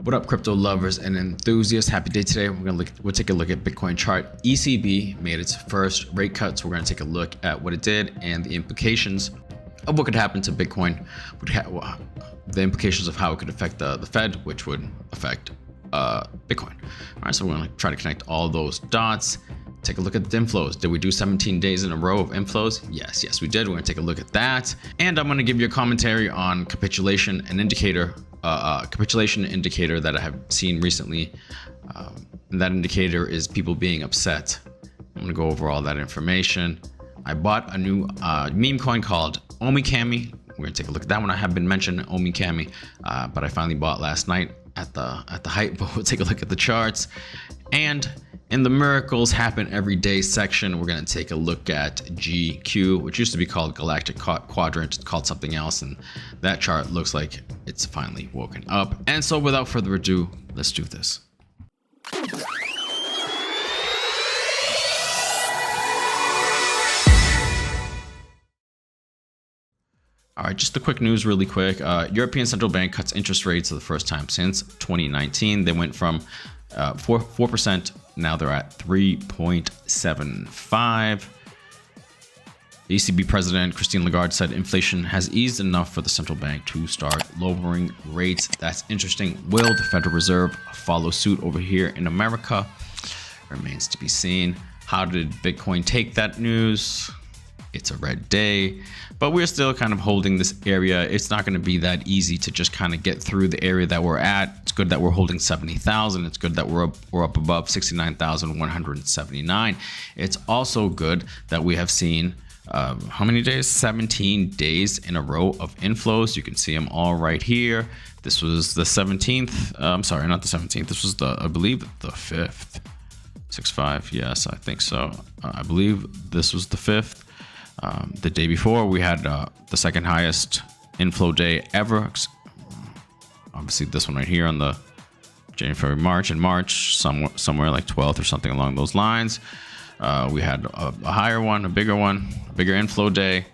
What up, crypto lovers and enthusiasts? Happy day today. We'll take a look at Bitcoin chart. ECB made its first rate cut, so we're going to take a look at what it did and the implications of what could happen to Bitcoin, the implications of how it could affect the Fed, which would affect Bitcoin. All right, so we're going to try to connect all those dots. Take a look at the inflows. Did we do 17 days in a row of inflows? Yes, we did. We're going to take a look at that, and I'm going to give you a commentary on capitulation, an indicator. Capitulation indicator that I have seen recently. And that indicator is people being upset. I'm gonna go over all that information. I bought a new meme coin called Omikami. We're gonna take a look at that one. I have been mentioning Omikami, but I finally bought last night at the hype. But we'll take a look at the charts. And in the miracles happen every day section, we're going to take a look at GQ, which used to be called Galactic Quadrant. It's called something else, and that chart looks like it's finally woken up. And so without further ado, let's do this. All right, just the quick news really quick. European Central Bank cuts interest rates for the first time since 2019. They went from 4%. Now they're at 3.75. The ECB president, Christine Lagarde, said inflation has eased enough for the central bank to start lowering rates. That's interesting. Will the Federal Reserve follow suit over here in America? Remains to be seen. How did Bitcoin take that news? It's a red day, but we're still kind of holding this area. It's not going to be that easy to just kind of get through the area that we're at. It's good that we're holding 70,000. It's good that we're up above 69,179. It's also good that we have seen how many days? 17 days in a row of inflows. You can see them all right here. This was the 17th. I'm sorry, not the 17th. This was I believe the 5th. 6-5. Yes, I think so. I believe this was the 5th. The day before, we had the second highest inflow day ever. Obviously, this one right here on the January, February, March. In March, somewhere like 12th or something along those lines. We had a higher one, a bigger inflow day.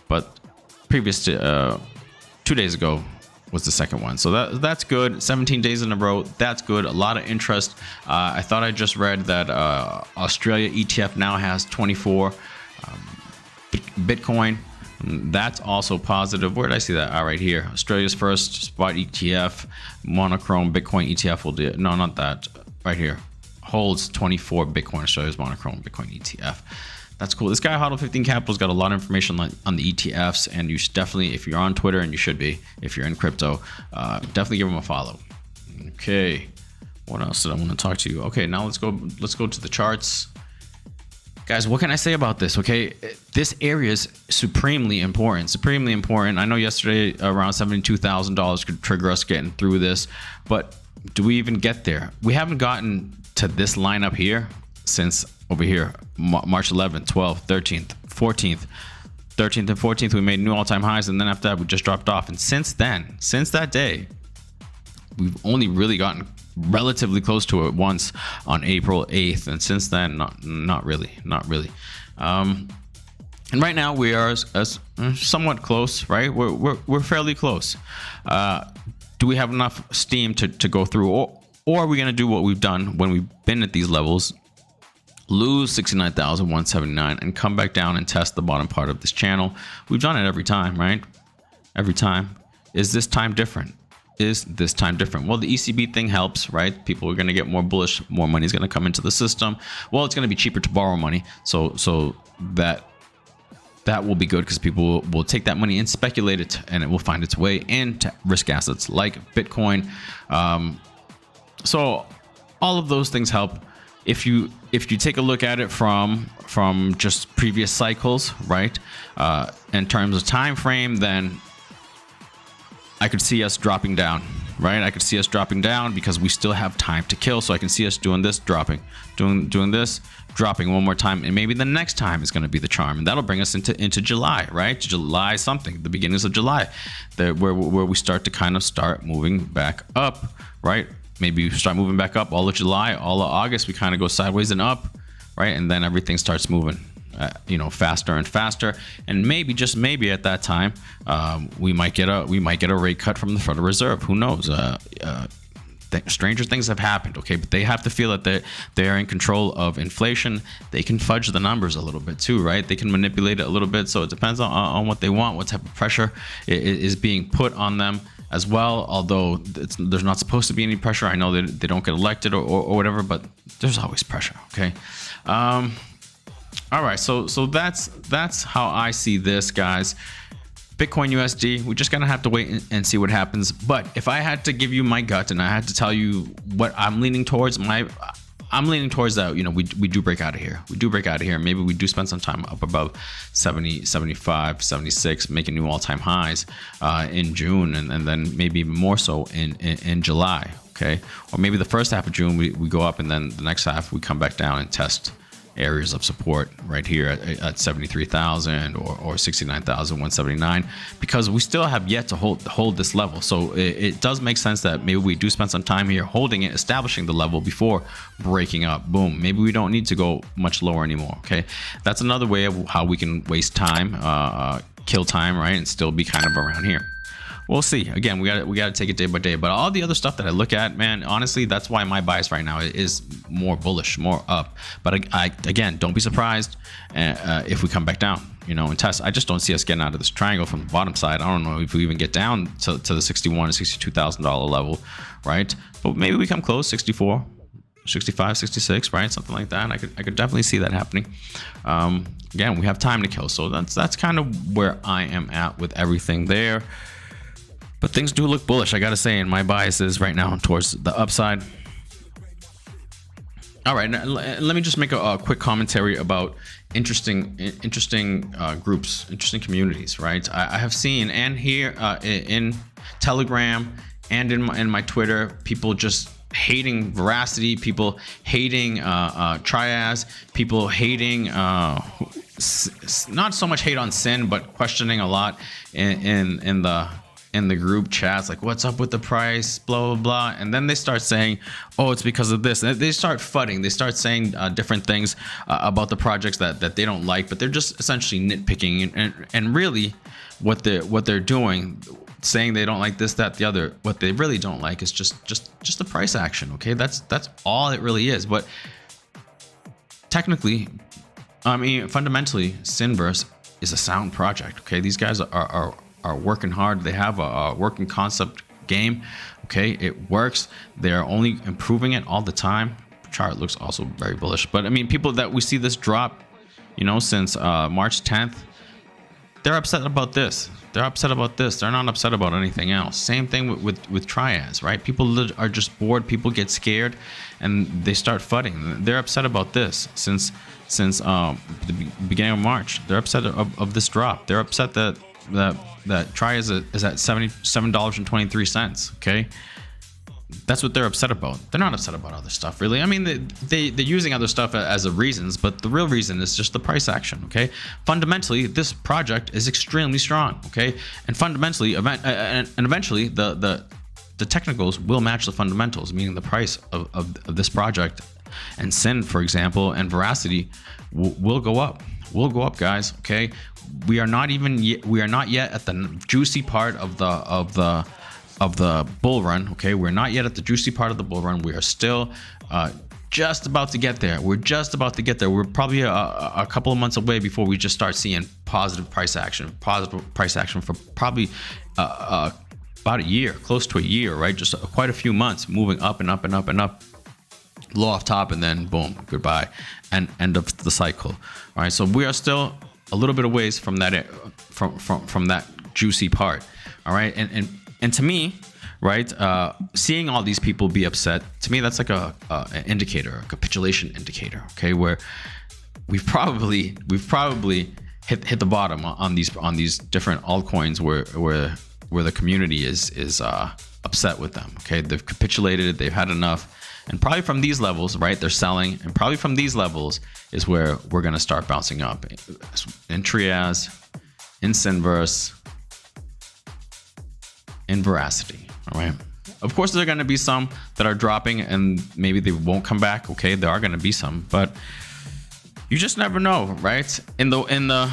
But previous to 2 days ago was the second one. So that's good. 17 days in a row. That's good. A lot of interest. I thought I just read that Australia ETF now has 24 Bitcoin. That's also positive. Where did I see that? All right, here. Australia's first spot ETF, monochrome Bitcoin ETF will do. No, not that. Right here. Holds 24 Bitcoin. Australia's monochrome Bitcoin ETF. That's cool. This guy Hodl 15 Capital's got a lot of information on the ETFs, and you should definitely, if you're on Twitter, and you should be, if you're in crypto, definitely give him a follow. Okay. What else did I want to talk to you? Okay, now let's go to the charts. Guys, what can I say about this? Okay, this area is supremely important. I know yesterday around $72,000 could trigger us getting through this, but do we even get there? We haven't gotten to this line up here since over here, March 11th, 12th, 13th, 14th. 13th and 14th, we made new all-time highs, and then after that, we just dropped off. And since then, since that day, we've only really gotten relatively close to it once on April 8th, and since then not really. And right now we are as somewhat close, right? We're fairly close. Do we have enough steam to go through, or are we going to do what we've done when we've been at these levels, lose 69,179 and come back down and test the bottom part of this channel? We've done it every time, right? Every time. Is this time different? Well, the ECB thing helps, right? People are going to get more bullish, more money is going to come into the system. Well, it's going to be cheaper to borrow money, so that will be good, because people will take that money and speculate it, and it will find its way into risk assets like Bitcoin. So all of those things help. If you take a look at it from just previous cycles, right? In terms of time frame, then I could see us dropping down, right? I could see us dropping down because we still have time to kill. So I can see us doing this, dropping, doing this, dropping one more time, and maybe the next time is going to be the charm, and that'll bring us into July, right? July something, the beginnings of July, where we start to moving back up, right? Maybe we start moving back up all of July, all of August, we kind of go sideways and up, right? And then everything starts moving. Faster and faster, and maybe, just maybe, at that time, we might get a rate cut from the Federal Reserve. Who knows? stranger things have happened, okay? But they have to feel that they are in control of inflation. They can fudge the numbers a little bit too, right? They can manipulate it a little bit. So it depends on what they want, what type of pressure is being put on them as well. Although there's not supposed to be any pressure. I know that they don't get elected or whatever, but there's always pressure, okay? All right, so that's how I see this, guys. Bitcoin USD, we're just gonna have to wait and see what happens. But if I had to give you my gut and I had to tell you what I'm leaning towards, I'm leaning towards that, you know, we do break out of here. We do break out of here. Maybe we do spend some time up above 70, 75, 76, making new all-time highs in June, and then maybe even more so in July, okay? Or maybe the first half of June we go up, and then the next half we come back down and test areas of support right here at 73,000 or 69,179, because we still have yet to hold this level. So it does make sense that maybe we do spend some time here holding it, establishing the level before breaking up. Boom. Maybe we don't need to go much lower anymore. Okay, that's another way of how we can waste time, kill time, right, and still be kind of around here. We'll see. Again, we got to take it day by day. But all the other stuff that I look at, man, honestly, that's why my bias right now is more bullish, more up. But again, don't be surprised if we come back down, you know, and test. I just don't see us getting out of this triangle from the bottom side. I don't know if we even get down to the $61,000 to $62,000 level, right? But maybe we come close, 64, 65, 66, right? Something like that. I could definitely see that happening. Again, we have time to kill, so that's kind of where I am at with everything there. But things do look bullish, I gotta say, and my bias is right now towards the upside. All right, now, let me just make a quick commentary about interesting groups, interesting communities, right? I have seen, and here in Telegram and in my Twitter, people just hating Veracity, people hating Trias, people hating not so much hate on Sin, but questioning a lot in the group chats, like, what's up with the price, blah blah blah. And then they start saying, oh, it's because of this, and they start fudding, they start saying different things about the projects that they don't like, but they're just essentially nitpicking, and really what they're doing, saying they don't like this, that, the other, what they really don't like is just the price action. Okay, that's all it really is. But technically, I mean, fundamentally, Sinverse is a sound project. Okay, these guys are working hard. They have a working concept game. Okay, it works. They're only improving it all the time. Chart looks also very bullish. But I mean, people that we see this drop, you know, since March 10th, they're upset about this. They're upset about this. They're not upset about anything else. Same thing with Trias, right? People are just bored. People get scared, and they start fudding. They're upset about this since the beginning of March. They're upset of this drop. They're upset that Trias is at $77.23. Okay, that's what they're upset about. They're not upset about other stuff, really. I mean, they're using other stuff as a reasons, but the real reason is just the price action. Okay, fundamentally, this project is extremely strong. Okay, and fundamentally, and eventually, the technicals will match the fundamentals, meaning the price of this project and Sin, for example, and Veracity will go up. Will go up, guys. Okay, we are not yet at the juicy part of the bull run. Okay, we're not yet at the juicy part of the bull run. We are still just about to get there. We're just about to get there. We're probably a couple of months away before we just start seeing positive price action for probably about a year, close to a year, right? Just quite a few months, moving up and up and up and up. Low off top, and then boom, goodbye, and end of the cycle. All right, so we are still a little bit of ways from that from that juicy part. All right, and to me, right, seeing all these people be upset, to me that's like an indicator, a capitulation indicator. Okay, where we've probably hit the bottom on these different altcoins where the community is upset with them. Okay, they've capitulated, they've had enough. And probably from these levels, right, they're selling. And probably from these levels is where we're going to start bouncing up. In Trias, in Sinverse, in Veracity, all right? Of course, there are going to be some that are dropping and maybe they won't come back. Okay, there are going to be some. But you just never know, right? In the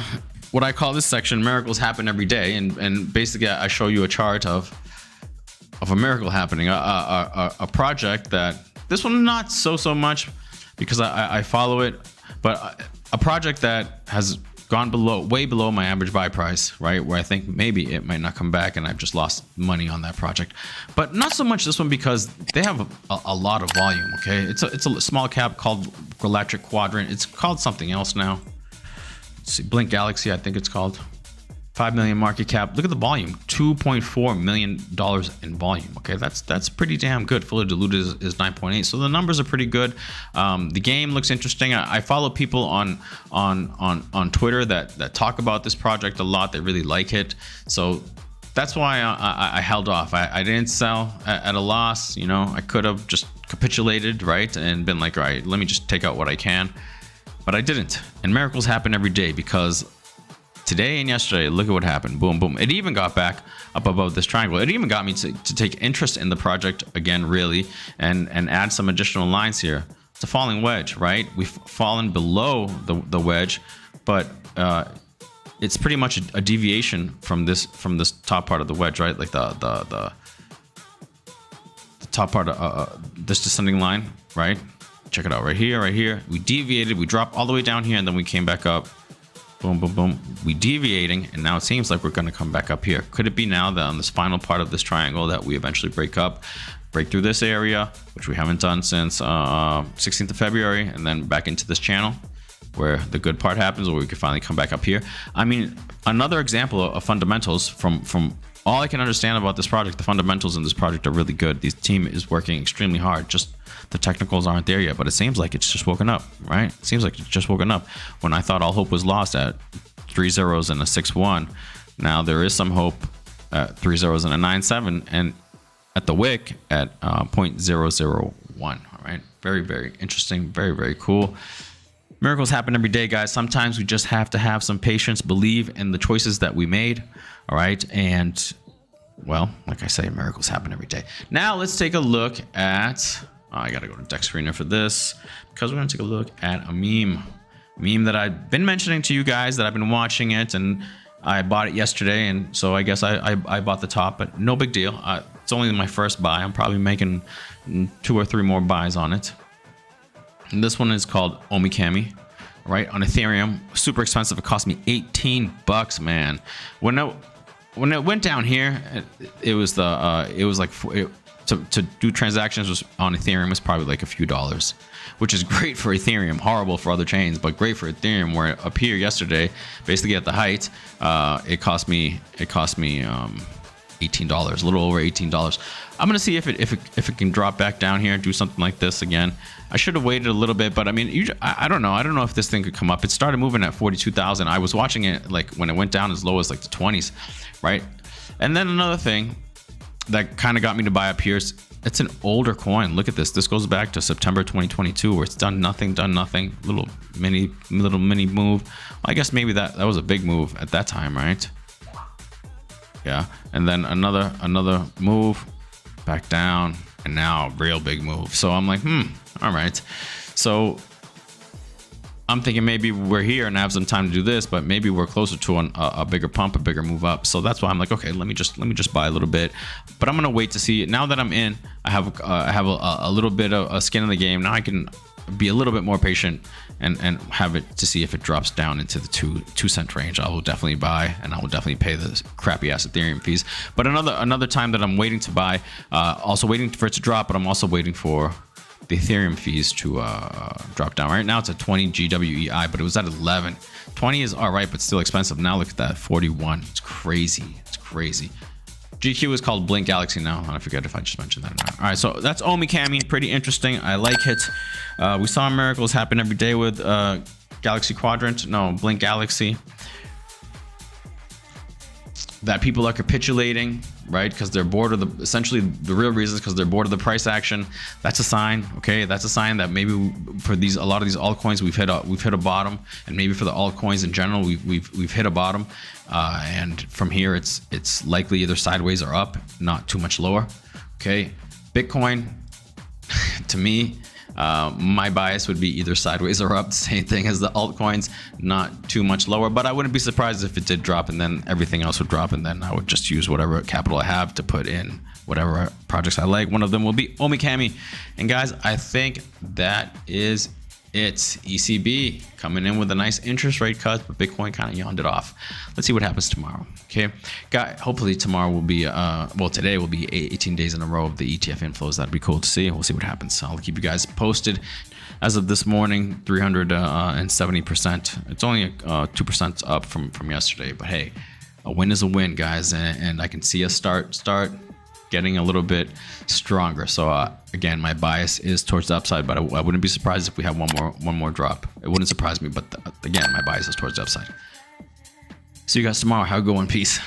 what I call this section, miracles happen every day. And basically, I show you a chart of of a miracle happening. A project that, this one not so much because I follow it, but a project that has gone way below my average buy price, right? Where I think maybe it might not come back and I've just lost money on that project. But not so much this one because they have a lot of volume, okay? It's a small cap called Galactic Quadrant. It's called something else now. Let's see, Blink Galaxy, I think it's called. 5 million market cap. Look at the volume, $2.4 million in volume. Okay, that's pretty damn good. Fully diluted is 9.8, so the numbers are pretty good. The game looks interesting. I follow people on Twitter that talk about this project a lot. They really like it, so that's why I held off. I didn't sell at a loss. You know, I could have just capitulated, right, and been like, all right, let me just take out what I can, but I didn't. And miracles happen every day because today and yesterday, look at what happened. Boom, boom. It even got back up above this triangle. It even got me to take interest in the project again, really, and add some additional lines here. It's a falling wedge, right? We've fallen below the wedge, but it's pretty much a deviation from this top part of the wedge, right? Like the top part of this descending line, right? Check it out right here, right here. We deviated, we dropped all the way down here, and then we came back up. Boom, boom, boom. We deviating, and now it seems like we're going to come back up here. Could it be now that on this final part of this triangle that we eventually break through this area, which we haven't done since 16th of February, and then back into this channel where the good part happens, where we could finally come back up here? I mean, another example of fundamentals from all I can understand about this project. The fundamentals in this project are really good. This team is working extremely hard. Just the technicals aren't there yet, but it seems like it's just woken up, right? It seems like it's just woken up. When I thought all hope was lost at 3 zeros and a 6-1, now there is some hope at 3 zeros and a 9-7, and at the wick at 0.001. All right, very, very interesting, very, very cool. Miracles happen every day, guys. Sometimes we just have to have some patience, believe in the choices that we made. All right, and well, like I say, miracles happen every day. Now let's take a look at, I gotta go to deck screener for this, because we're gonna take a look at a meme that I've been mentioning to you guys, that I've been watching it, and I bought it yesterday, and so I guess I bought the top, but no big deal. It's only my first buy. I'm probably making 2 or 3 more buys on it. And this one is called Omikami, right, on Ethereum. Super expensive. It cost me $18, man. When it went down here, it was like to do transactions was on Ethereum was probably like a few dollars, which is great for Ethereum, horrible for other chains, but great for Ethereum. Where up here yesterday, basically at the height, it cost me $18, a little over $18. I'm gonna see if it can drop back down here and do something like this again. I should have waited a little bit, but I mean, I don't know. I don't know if this thing could come up. It started moving at 42,000. I was watching it like when it went down as low as like the 20s, right? And then another thing that kind of got me to buy up here is it's an older coin. Look at this. This goes back to September 2022, where it's done nothing. Little mini move. Well, I guess maybe that was a big move at that time, right? Yeah. And then another move back down, and now a real big move. So I'm like, all right. So I'm thinking maybe we're here and have some time to do this, but maybe we're closer to a bigger pump, a bigger move up. So that's why I'm like, okay, let me just buy a little bit, but I'm gonna wait to see it. Now that I'm in, I have a little bit of a skin in the game. Now I can be a little bit more patient and have it to see if it drops down into the 2 cent range. I will definitely buy, and I will definitely pay the crappy ass Ethereum fees. But another time that I'm waiting to buy, also waiting for it to drop, but I'm also waiting for the Ethereum fees to drop down. Right now it's at 20 GWEI, but it was at 11. 20 is all right, but still expensive. Now look at that, 41. It's crazy. It's crazy. GQ is called Blink Galaxy now. I forget if I just mentioned that or not. All right, so that's Omikami. Pretty interesting. I like it. We saw miracles happen every day with Galaxy Quadrant. No, Blink Galaxy. That people are capitulating, right? Because they're bored of the, essentially the real reason is because they're bored of the price action. That's a sign, okay? That's a sign that maybe for a lot of these altcoins we've hit a bottom, and maybe for the altcoins in general we've hit a bottom, and from here it's likely either sideways or up, not too much lower. Okay, Bitcoin, to me, My bias would be either sideways or up. Same thing as the altcoins, not too much lower, but I wouldn't be surprised if it did drop and then everything else would drop, and then I would just use whatever capital I have to put in whatever projects I like. One of them will be Omikami. And guys, I think that is it. ECB coming in with a nice interest rate cut, but Bitcoin kind of yawned it off. Let's see what happens tomorrow. Okay, guys, hopefully tomorrow will be well, today will be 18 days in a row of the ETF inflows. That'd be cool to see. We'll see what happens. So I'll keep you guys posted. As of this morning, 370%. It's only 2% up from yesterday, but hey, a win is a win, guys, and I can see us start getting a little bit stronger. So again, my bias is towards the upside, but I wouldn't be surprised if we have one more drop. It wouldn't surprise me, but again, my bias is towards the upside. See you guys tomorrow. Have a good one. Peace.